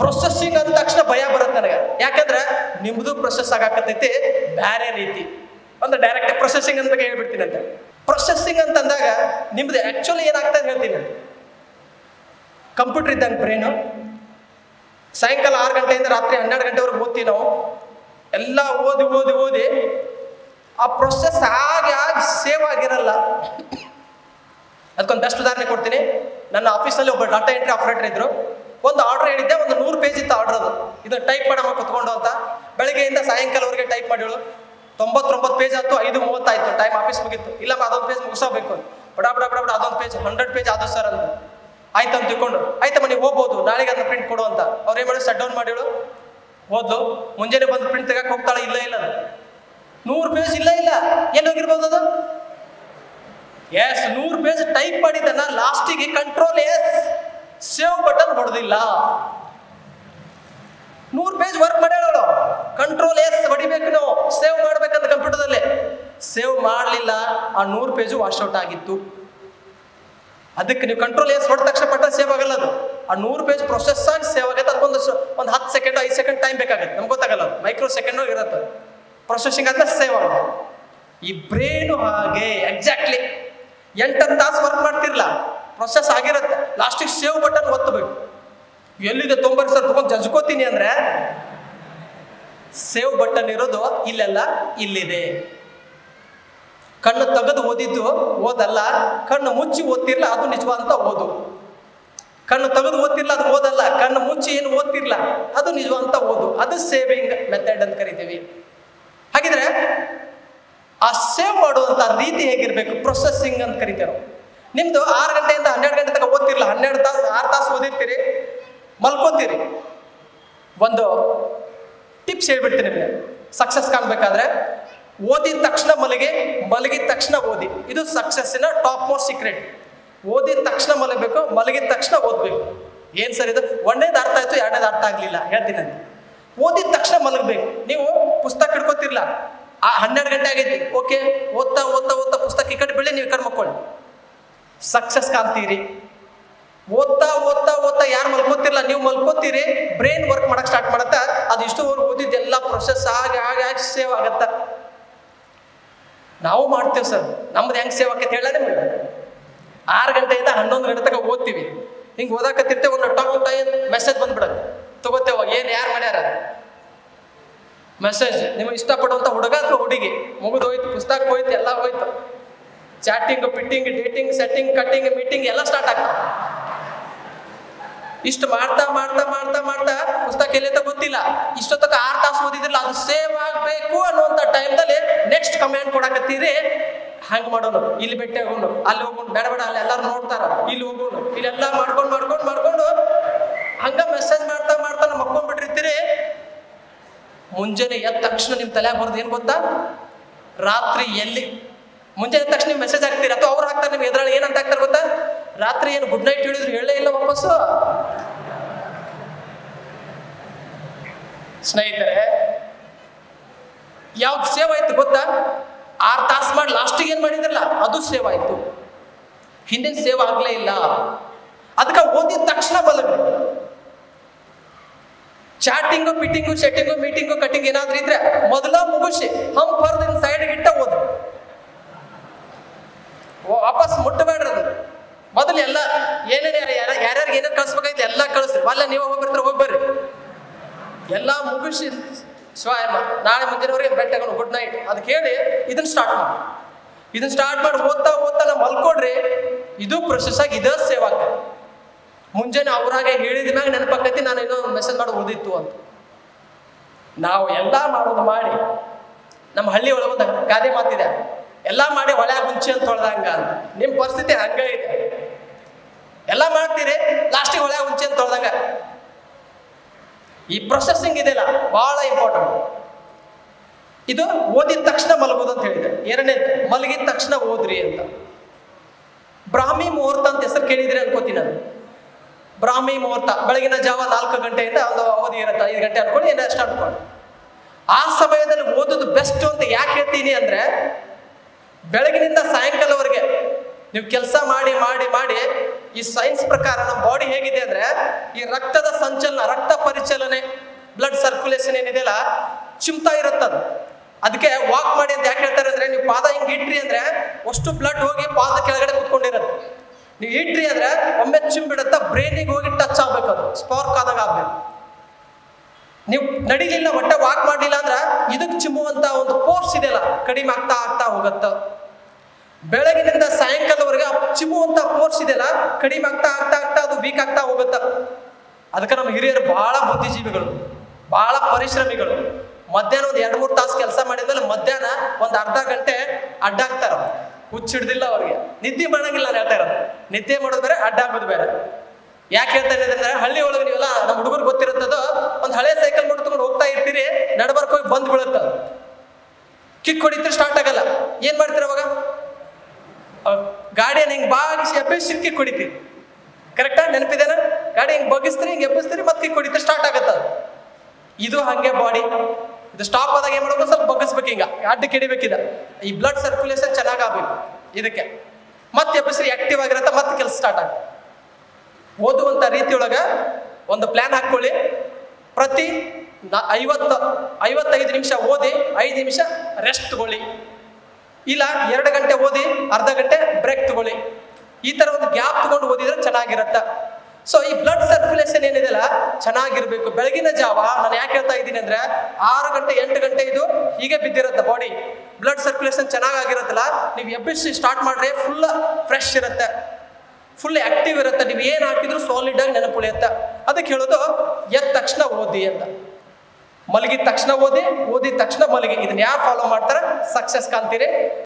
Processing ಅಂದ ತಕ್ಷಣ ಭಯ ಬರುತ್ತೆ ನನಗೆ. ಯಾಕಂದ್ರೆ ನಿಮ್ದು ಪ್ರೊಸೆಸ್ ಆಗಾಕತ್ತೈತಿ ಬೇರೆ ರೀತಿ. ಅಂದ್ರೆ ಡೈರೆಕ್ಟ್ ಪ್ರೊಸೆಸಿಂಗ್ ಅಂತ ಬಗ್ಗೆ ಹೇಳ್ಬಿಡ್ತೀನಿ ಅಂತ. ಪ್ರೊಸೆಸಿಂಗ್ ಅಂತಂದಾಗ ನಿಮ್ದು ಆ್ಯಕ್ಚುಲಿ ಏನಾಗ್ತದೆ ಹೇಳ್ತೀನಿ ಅಂತ. ಕಂಪ್ಯೂಟರ್ ಇದ್ದಂಗೆ ಬ್ರೈನು. ಸಾಯಂಕಾಲ 6 ಗಂಟೆಯಿಂದ ರಾತ್ರಿ 12 ಗಂಟೆವರೆಗೆ ಓದ್ತೀವಿ ನಾವು. ಎಲ್ಲ ಓದಿ ಓದಿ ಓದಿ ಆ ಪ್ರೊಸೆಸ್ ಆಗಿ ಸೇವ್ ಆಗಿರಲ್ಲ. ಅದಕ್ಕೊಂದು ಬೆಸ್ಟ್ ಉದಾಹರಣೆ ಕೊಡ್ತೀನಿ. ನನ್ನ ಆಫೀಸಲ್ಲಿ ಒಬ್ಬ ಡಾಟಾ ಎಂಟ್ರಿ ಆಪರೇಟರ್ ಇದ್ರು. ಒಂದು ಆರ್ಡರ್ ಹೇಳಿದ್ದೆ, ಒಂದು 100 ಪೇಜ್ ಇತ್ತು ಆರ್ಡರ್. ಅದು ಇದನ್ನು ಟೈಪ್ ಮಾಡಮ್ಮ ಕುತ್ಕೊಂಡು ಅಂತ. ಬೆಳಗ್ಗೆಯಿಂದ ಸಾಯಂಕಾಲವರೆಗೆ ಟೈಪ್ ಮಾಡಿಳು. 99 ಪೇಜ್ ಆಯ್ತು. 5:30 ಆಯ್ತು, ಟೈಮ್ ಆಫೀಸ್ ಮುಗಿತ್ತು. ಇಲ್ಲಮ್ಮ ಅದೊಂದು ಪೇಜ್ ಮುಗಿಸಬೇಕು. ಬಡ ಬಡ ಬಡ ಬಡ ಅದೊಂದು ಪೇಜ್ 100 ಪೇಜ್ ಆದವು ಸರ್ ಅಂತ. ಆಯ್ತು ಅಂತ ತಿಳ್ಕೊಂಡು, ಆಯ್ತಮ್ಮ ನೀವು ಹೋಗ್ಬೋದು, ನಾಳೆಗೆ ಅದನ್ನ ಪ್ರಿಂಟ್ ಕೊಡು ಅಂತ. ಅವ್ರು ಏನು ಮಾಡಿ ಶಟ್ ಡೌನ್ ಮಾಡಿಳು. ಹೋದ್ಲು. ಮುಂಜಾನೆ ಬಂದು ಪ್ರಿಂಟ್ ತೆಗಕ್ಕೆ ಹೋಗ್ತಾಳೆ. ಇಲ್ಲ 100 ಪೇಜ್ ಇಲ್ಲ ಎಲ್ಲಿ ಹೋಗಿರ್ಬೋದು ಅದು. ಎಸ್, 100 ಪೇಜ್ ಟೈಪ್ ಮಾಡಿದ್ದನ್ನ ಲಾಸ್ಟಿಗೆ ಕಂಟ್ರೋಲ್ ಎಸ್ ಸೇವ್ ಬಟನ್ ಹೊಡೆದಿಲ್ಲ. 100 ಪೇಜ್ ವರ್ಕ್ ಮಾಡ್ಯಾಳು. ಕಂಟ್ರೋಲ್ ಎಸ್ ಹೊಡಿಬೇಕು, ನಾವು ಸೇವ್ ಮಾಡ್ಬೇಕಂತ ಕಂಪ್ಯೂಟರ್ದಲ್ಲಿ. ಸೇವ್ ಮಾಡಲಿಲ್ಲ. ಆ 100 ಪೇಜು ವಾಶ್ಔಟ್ ಆಗಿತ್ತು. ಅದಕ್ಕೆ ನೀವು ಕಂಟ್ರೋಲ್ ಎಸ್ ಹೊಡೆದ ತಕ್ಷಣ ಪಟ್ಟ ಸೇವ್ ಆಗಲ್ಲ. ಅದು ಆ 100 ಪೇಜ್ ಪ್ರೊಸೆಸ್ ಆಗಿ ಸೇವ್ ಆಗುತ್ತೆ. ಅದಕ್ಕೊಂದು 10 ಸೆಕೆಂಡ್ 5 ಸೆಕೆಂಡ್ ಟೈಮ್ ಬೇಕಾಗುತ್ತೆ. ನಮ್ಗೆ ಗೊತ್ತಾಗಲ್ಲ. ಮೈಕ್ರೋ ಸೆಕೆಂಡ್ ಇರುತ್ತೆ ಪ್ರೊಸೆಸಿಂಗ್ ಆದ್ಮೇಲೆ ಸೇವ್ ಆಗೋದು. ಈ ಬ್ರೈನು ಹಾಗೆ ಎಕ್ಸಾಕ್ಟ್ಲಿ 8 ತಾಸು ವರ್ಕ್ ಮಾಡ್ತಿರ್ಲ, ಪ್ರೊಸೆಸ್ ಆಗಿರುತ್ತೆ. ಲಾಸ್ಟಿಗೆ ಸೇವ್ ಬಟನ್ ಒತ್ತಬೇಕು. ಎಲ್ಲಿದೆ 90 ಸರ್ ತಗೊಂಡು ಜಜ್ಕೋತೀನಿ ಅಂದ್ರೆ ಸೇವ್ ಬಟನ್ ಇರೋದು ಇಲ್ಲೆಲ್ಲ ಇಲ್ಲಿದೆ. ಕಣ್ಣು ತೆಗೆದು ಓದಿದ್ದು ಓದಲ್ಲ, ಕಣ್ಣು ಮುಚ್ಚಿ ಓದ್ತಿರ್ಲ ಅದು ನಿಜವಾದಂತ ಓದು. ಕಣ್ಣು ತೆಗೆದು ಓದ್ತಿರ್ಲ ಅದು ಓದಲ್ಲ, ಕಣ್ಣು ಮುಚ್ಚಿ ಏನು ಓದ್ತಿರ್ಲ ಅದು ನಿಜವಾದಂತ ಓದು. ಅದು ಸೇವಿಂಗ್ ಮೆಥಡ್ ಅಂತ ಕರಿತೀವಿ. ಹಾಗಿದ್ರೆ ಆ ಸೇವ್ ಮಾಡುವಂಥ ರೀತಿ ಹೇಗಿರ್ಬೇಕು? ಪ್ರೊಸೆಸಿಂಗ್ ಅಂತ ಕರಿತೇವೆ. ನಿಮ್ದು 6 ಗಂಟೆಯಿಂದ 12 ಗಂಟೆ ತನಕ ಓದ್ತಿರ್ಲ, 12 ತಾಸು 6 ತಾಸು ಓದಿರ್ತೀರಿ, ಮಲ್ಕೊಂತೀರಿ. ಒಂದು ಟಿಪ್ಸ್ ಹೇಳ್ಬಿಡ್ತೀನಿ. ಸಕ್ಸಸ್ ಕಾಣಬೇಕಾದ್ರೆ ಓದಿದ ತಕ್ಷಣ ಮಲಗಿದ ತಕ್ಷಣ ಓದಿ. ಇದು ಸಕ್ಸಸ್ಸಿನ ಟಾಪ್ ಮೋಸ್ಟ್ ಸೀಕ್ರೆಟ್. ಓದಿದ ತಕ್ಷಣ ಮಲಗಬೇಕು, ಮಲಗಿದ ತಕ್ಷಣ ಓದಬೇಕು. ಏನು ಸರ್ ಇದು? ಒಂದೇದು ಅರ್ಥ ಆಯ್ತು, ಎರಡನೇದು ಅರ್ಥ ಆಗಲಿಲ್ಲ. ಹೇಳ್ತೀನಿ ಅಂತ. ಓದಿದ ತಕ್ಷಣ ಮಲಗಬೇಕು. ನೀವು ಪುಸ್ತಕ ಹಿಡ್ಕೋತಿರ್ಲ, 12 ಗಂಟೆ ಆಗೈತಿ, ಓಕೆ, ಓದ್ತಾ ಓದ್ತಾ ಓದ್ತಾ ಪುಸ್ತಕ ಈ ಕಡೆ ಬೆಳಿ, ನೀವು ಈ ಕಡೆ ಮಕ್ಕೊಳ್ಳಿ, ಸಕ್ಸಸ್ ಕಾಣ್ತೀರಿ. ಓದ್ತಾ ಓದ್ತಾ ಓದ್ತಾ ಯಾರು ಮಲ್ಕೋತಿರ್ಲ, ನೀವು ಮಲ್ಕೋತೀರಿ, ಬ್ರೈನ್ ವರ್ಕ್ ಮಾಡಕ್ಕೆ ಸ್ಟಾರ್ಟ್ ಮಾಡತ್ತಾ. ಅದು ಇಷ್ಟುವರೆಗೂ ಓದಿದ್ದೆಲ್ಲ ಪ್ರೊಸೆಸ್ ಆಗಿ ಸೇವ್ ಆಗತ್ತ. ನಾವು ಮಾಡ್ತೇವೆ ಸರ್. ನಮ್ದು ಹೆಂಗೆ ಸೇವ್ ಆಕೈತೆ ಹೇಳ ನಿಮ್ಗೆ. 6 ಗಂಟೆಯಿಂದ 11 ಗಂಟೆ ತನಕ ಓದ್ತೀವಿ. ಹಿಂಗೆ ಓದಾಕತ್ತಿರ್ತೇವೆ, ಒಂದು ಟೈಮ್ ಮೆಸೇಜ್ ಬಂದ್ಬಿಡತ್ತೆ. ತಗೋತೇವ, ಏನು ಯಾರು ಮಾಡ್ಯಾರ ಮೆಸೇಜ್, ನಿಮಗೆ ಇಷ್ಟಪಡುವಂಥ ಹುಡುಗ ಅಥವಾ ಹುಡುಗಿ, ಮುಗಿದು ಹೋಯ್ತು, ಪುಸ್ತಕ ಹೋಯ್ತು, ಎಲ್ಲ ಹೋಯ್ತು. Chatting, pitting, dating, setting, cutting, meeting ಎಲ್ಲ ಸ್ಟಾರ್ಟ್ ಆಗ್ತದೆ. ಇಷ್ಟು ಮಾಡ್ತಾ ಮಾಡ್ತಾ ಮಾಡ್ತಾ ಮಾಡ್ತಾ ಪುಸ್ತಕ ಎಲ್ಲಿಂದ ಗೊತ್ತಿಲ್ಲ. ಇಷ್ಟೊತ್ತಕ 6 ತಾಸು ಓದಿದ್ರಲ್ಲ, ಅದು ಸೇವ್ ಆಗಬೇಕು ಅನ್ನುವಂಥ ಟೈಮ್ದಲ್ಲಿ ನೆಕ್ಸ್ಟ್ ಕಮೆಂಟ್ ಕೊಡಕತ್ತೀರಿ. ಹಂಗೆ ಮಾಡೋನು, ಇಲ್ಲಿ ಭೇಟಿ ಆಗೋನು, ಅಲ್ಲಿ ಹೋಗೋನು, ಬೇಡ ಬೇಡ ಅಲ್ಲಿ ಎಲ್ಲರೂ ನೋಡ್ತಾರ, ಇಲ್ಲಿ ಹೋಗೋನು, ಇಲ್ಲೆಲ್ಲ ಮಾಡ್ಕೊಂಡು ಹಂಗ ಮೆಸೇಜ್ ಮಾಡ್ತಾ ಮಾಡ್ತಾ ಮಕ್ಕೊಂಡ್ಬಿಟ್ಟಿರ್ತೀರಿ. ಮುಂಜಾನೆ ಎದ್ದ ತಕ್ಷಣ ನಿಮ್ಮ ತಲೆ ಬರೋದು ಏನು ಗೊತ್ತಾ? ರಾತ್ರಿ ಎಲ್ಲಿ ಮುಂಜಾನೆ ಎದ್ದ ತಕ್ಷಣ ನೀವು ಮೆಸೇಜ್ ಹಾಕ್ತೀರಿ, ಅಥವಾ ಅವ್ರು ಹಾಕ್ತಾರೆ ನಿಮ್ಗೆ ಎದ್ರಾಳಿ ಏನಂತ ಹಾಕ್ತಾರೆ ಗೊತ್ತಾ? ರಾತ್ರಿ ಏನು ಗುಡ್ ನೈಟ್ ಹೇಳಿದ್ರು ಹೇಳೇ ಇಲ್ಲ ವಾಪಸ್ಸು. ಸ್ನೇಹಿತರೆ, ಯಾವ್ದು ಸೇವ್ ಆಯ್ತು ಗೊತ್ತಾ? 6 ತಾಸು ಮಾಡಿ ಲಾಸ್ಟಿಗೆ ಏನು ಮಾಡಿದ್ರಲ್ಲ ಅದು ಸೇವ್ ಆಯ್ತು. ಹಿಂದಿನ ಸೇವ್ ಆಗಲೇ ಇಲ್ಲ. ಅದಕ್ಕೆ ಓದಿದ ತಕ್ಷಣ ಬಲಗ್ರಿ. ಚಾಟಿಂಗು, ಪಿಟ್ಟಿಂಗು, ಸೆಟ್ಟಿಂಗು, ಮೀಟಿಂಗು, ಕಟ್ಟಿಂಗ್ ಏನಾದ್ರೂ ಇದ್ರೆ ಮೊದಲ ಮುಗಿಸಿ ಹಂಪರ್ದಿನ ಸೈಡ್ಗೆ ಇಟ್ಟ ಓದು. ವಾಪಸ್ ಮುಟ್ಟಬೇಡ್ರಿ. ಅದು ಮೊದಲು ಎಲ್ಲ ಯಾರ್ಯಾರಿಗೆ ಏನೇನು ಕಳಿಸ್ಬೇಕಾಯ್ತು ಎಲ್ಲ ಕಳಿಸ್ರಿ. ಅಲ್ಲ ನೀವು ಹೋಗ್ಬರ್ತಾರೆ, ಹೋಗ್ಬರ್ರಿ. ಎಲ್ಲ ಮುಗಿಸಿ ಸ್ವಾಯಮ್ಮ ನಾಳೆ ಮುಂದಿನವರೆಗೆ ಬೆಟ್ಟ ತಗೊಂಡು ಗುಡ್ ನೈಟ್ ಅದಕ್ಕೆ ಹೇಳಿ ಇದನ್ನ ಸ್ಟಾರ್ಟ್ ಮಾಡಿ ಓದ್ತಾ ನಾವು ಮಲ್ಕೊಡ್ರಿ. ಇದು ಪ್ರೊಸೆಸ್ ಆಗಿ ಇದೇ ಸೇವ್ ಆಗ್ತದೆ. ಮುಂಜಾನೆ ಅವ್ರಾಗೆ ಹೇಳಿದ ಮ್ಯಾಗ ನೆನಪಾಕೈತಿ ನಾನು ಏನೋ ಮೆಸೇಜ್ ಮಾಡಿ ಓದಿತ್ತು ಅಂತ. ನಾವು ಎಲ್ಲ ಮಾಡೋದು ಮಾಡಿ, ನಮ್ಮ ಹಳ್ಳಿ ಒಳಗೆ ಒಂದು ಗಾದೆ ಮಾತಿದೆ, ಎಲ್ಲ ಮಾಡಿ ಹೊಳೆ ಮುಂಚೆ ಅಂತ ತೊಳ್ದಂಗ ಅಂತ. ನಿಮ್ಮ ಪರಿಸ್ಥಿತಿ ಹಂಗ ಇದೆ. ಎಲ್ಲ ಮಾಡ್ತೀರಿ, ಲಾಸ್ಟಿಗೆ ಹೊಳೆ ಮುಂಚೆ ಅಂತ ತೊಳ್ದಂಗ. ಈ ಪ್ರೊಸೆಸಿಂಗ್ ಇದೆಯಲ್ಲ ಬಹಳ ಇಂಪಾರ್ಟೆಂಟ್. ಇದು ಓದಿದ ತಕ್ಷಣ ಮಲಗೋದು ಅಂತ ಹೇಳಿದೆ. ಎರಡನೇದು ಮಲಗಿದ ತಕ್ಷಣ ಓದ್ರಿ ಅಂತ. ಬ್ರಾಹ್ಮಿ ಮುಹೂರ್ತ ಅಂತ ಹೆಸರು ಕೇಳಿದ್ರಿ ಅನ್ಕೋತೀನಿ ನಾನು. ಬ್ರಾಹ್ಮಿ ಮುಹೂರ್ತ ಬೆಳಗಿನ ಜಾವ 4 ಗಂಟೆಯಿಂದ ಒಂದು ಅವಧಿ ಇರುತ್ತೆ, 5 ಗಂಟೆ ಅನ್ಕೊಂಡು ಏನಷ್ಟು ಅನ್ಕೊಂಡು. ಆ ಸಮಯದಲ್ಲಿ ಓದೋದು ಬೆಸ್ಟ್ ಅಂತ ಯಾಕೆ ಹೇಳ್ತೀನಿ ಅಂದ್ರೆ, ಬೆಳಗಿನಿಂದ ಸಾಯಂಕಾಲವರೆಗೆ ನೀವು ಕೆಲಸ ಮಾಡಿ ಮಾಡಿ ಮಾಡಿ ಈ ಸೈನ್ಸ್ ಪ್ರಕಾರ ನಮ್ಮ ಬಾಡಿ ಹೇಗಿದೆ ಅಂದ್ರೆ ಈ ರಕ್ತದ ಸಂಚಲನ, ರಕ್ತ ಪರಿಚಲನೆ, ಬ್ಲಡ್ ಸರ್ಕ್ಯುಲೇಷನ್ ಏನಿದೆಯಲ್ಲ ಚಿಮ್ತಾ ಇರುತ್ತದ. ಅದಕ್ಕೆ ವಾಕ್ ಮಾಡಿ ಅಂತ ಯಾಕೆ ಹೇಳ್ತಾರೆ ಅಂದ್ರೆ, ನೀವು ಪಾದ ಹಿಂಗೆ ಇಟ್ರಿ ಅಂದ್ರೆ ಅಷ್ಟು ಬ್ಲಡ್ ಹೋಗಿ ಪಾದ ಕೆಳಗಡೆ ಕುತ್ಕೊಂಡಿರುತ್ತೆ. ನೀವು ಇಟ್ರಿ ಅಂದ್ರೆ ಒಮ್ಮೆ ಚಿಮ್ಬಿಡುತ್ತ, ಬ್ರೈನಿಗೆ ಹೋಗಿ ಟಚ್ ಆಗ್ಬೇಕು, ಅದು ಸ್ಪಾರ್ಕ್ ಆದಾಗ ಆಗ್ಬೇಕು. ನೀವು ನಡಿಲಿಲ್ಲ, ಒಟ್ಟೆ ವಾಕ್ ಮಾಡಲಿಲ್ಲ ಅಂದ್ರೆ ಇದಕ್ಕೆ ಚಿಮ್ಮುವಂತ ಒಂದು ಫೋರ್ಸ್ ಇದೆಯಲ್ಲ ಕಡಿಮೆ ಆಗ್ತಾ ಆಗ್ತಾ ಹೋಗತ್ತ. ಬೆಳಗಿನಿಂದ ಸಾಯಂಕಾಲವರೆಗೆ ಚಿಮ್ಮುವಂತ ಫೋರ್ಸ್ ಇದೆಯಲ್ಲ ಕಡಿಮೆ ಆಗ್ತಾ ಆಗ್ತಾ ಆಗ್ತಾ ಅದು ವೀಕ್ ಆಗ್ತಾ ಹೋಗುತ್ತ. ಅದಕ್ಕೆ ನಮ್ಮ ಹಿರಿಯರು ಬಹಳ ಬುದ್ಧಿಜೀವಿಗಳು, ಬಹಳ ಪರಿಶ್ರಮಿಗಳು. ಮಧ್ಯಾಹ್ನ ಒಂದು 2-3 ತಾಸು ಕೆಲಸ ಮಾಡಿದ್ಮೇಲೆ ಮಧ್ಯಾಹ್ನ ಒಂದು ಅರ್ಧ ಗಂಟೆ ಅಡ್ಡಾಗ್ತಾರ. ಹುಚ್ಚಿಡ್ದಿಲ್ಲ ಅವ್ರಿಗೆ, ನಿದ್ದೆ ಮಾಡಂಗಿಲ್ಲ ನಾನು ಹೇಳ್ತಾ ಇರೋದು. ನಿದ್ದೆ ಮಾಡೋದು ಬೇರೆ, ಅಡ್ಡಾಗೋದು ಬೇರೆ. ಯಾಕೆ ಹೇಳ್ತಾ ಇದ್ದೀನಿ ಅಂದ್ರೆ, ಹಳ್ಳಿ ಒಳಗೆ ನೀವೆಲ್ಲ ನಮ್ಮ ಹುಡುಗರು ಗೊತ್ತಿರುತ್ತದೋ, ಒಂದು ಹಳೆ ಸೈಕಲ್ ಮೋಟರ್ ತಗೊಂಡು ಹೋಗ್ತಾ ಇರ್ತೀರಿ, ನಡಬರ್ಕ್ ಹೋಗಿ ಬಂದ್ ಬೀಳುತ್ತ, ಕಿಕ್ ಹೊಡಿತೀರಿ, ಸ್ಟಾರ್ಟ್ ಆಗಲ್ಲ. ಏನ್ ಮಾಡ್ತೀರ ಅವಾಗ? ಗಾಡಿಯನ್ನು ಹಿಂಗೆ ಬಾಗಿಸಿ ಎಬ್ಬಿಸಿ ಕಿಕ್ ಹೊಡಿತೀರಿ. ಕರೆಕ್ಟಾ? ನೆನಪಿದೇನ? ಗಾಡಿ ಹಿಂಗೆ ಬಗ್ಗಿಸ್ತೀರಿ, ಹಿಂಗೆ ಎಬ್ಬಿಸ್ತೀರಿ, ಮತ್ತೆ ಕಿಕ್ ಹೊಡಿತೀರಿ, ಸ್ಟಾರ್ಟ್ ಆಗತ್ತ. ಇದು ಹಂಗೆ ಬಾಡಿ. ಇದು ಸ್ಟಾಪ್ ಆದಾಗ ಏನ್ ಮಾಡ್ಬೇಕು? ಸ್ವಲ್ಪ ಬಗ್ಗಿಸ್ಬೇಕು, ಹಿಂಗ ಅಡ್ಡಕ್ಕೆ ಹಿಡಿಬೇಕಿದ. ಈ ಬ್ಲಡ್ ಸರ್ಕ್ಯುಲೇಷನ್ ಚೆನ್ನಾಗಾಗಬೇಕು ಇದಕ್ಕೆ. ಮತ್ತೆ ಎಬ್ಬಿಸ್ರಿ, ಆಕ್ಟಿವ್ ಆಗಿರತ್ತ, ಮತ್ತೆ ಕೆಲಸ ಸ್ಟಾರ್ಟ್ ಆಗುತ್ತೆ. ಓದುವಂತ ರೀತಿಯೊಳಗ ಒಂದು ಪ್ಲಾನ್ ಹಾಕೊಳ್ಳಿ. ಪ್ರತಿ 55 ನಿಮಿಷ ಓದಿ, 5 ನಿಮಿಷ ರೆಸ್ಟ್ ತಗೊಳ್ಳಿ. ಇಲ್ಲ 2 ಗಂಟೆ ಓದಿ, ಅರ್ಧ ಗಂಟೆ ಬ್ರೇಕ್ ತಗೊಳ್ಳಿ. ಈ ತರ ಒಂದು ಗ್ಯಾಪ್ ತಗೊಂಡು ಓದಿದ್ರೆ ಚೆನ್ನಾಗಿರತ್ತ. ಸೊ ಈ ಬ್ಲಡ್ ಸರ್ಕ್ಯುಲೇಷನ್ ಏನಿದೆಯಲ್ಲ ಚೆನ್ನಾಗಿರ್ಬೇಕು. ಬೆಳಗಿನ ಜಾವ ನಾನು ಯಾಕೆ ಹೇಳ್ತಾ ಇದ್ದೀನಿ ಅಂದ್ರೆ, 6 ಗಂಟೆ 8 ಗಂಟೆ ಇದು ಹೀಗೆ ಬಿದ್ದಿರುತ್ತೆ ಬಾಡಿ. ಬ್ಲಡ್ ಸರ್ಕ್ಯುಲೇಷನ್ ಚೆನ್ನಾಗಿರುತ್ತಲ್ಲ, ನೀವು ಎಬ್ಬಿಸಿ ಸ್ಟಾರ್ಟ್ ಮಾಡ್ರೆ ಫುಲ್ ಫ್ರೆಶ್ ಇರುತ್ತೆ, ಫುಲ್ ಆಕ್ಟಿವ್ ಇರುತ್ತೆ. ನೀವು ಏನು ಹಾಕಿದ್ರು ಸಾಲಿಡ್ ಆಗಿ ನೆನಪುಳಿಯುತ್ತೆ. ಅದಕ್ಕೆ ಹೇಳೋದು ಎದ್ದ ತಕ್ಷಣ ಓದಿ ಅಂತ. ಮಲಗಿದ ತಕ್ಷಣ ಓದಿ, ಓದಿದ ತಕ್ಷಣ ಮಲಗಿ. ಇದನ್ನ ಯಾರು ಫಾಲೋ ಮಾಡ್ತಾರೆ ಸಕ್ಸಸ್ ಕಾಣ್ತೀರಿ.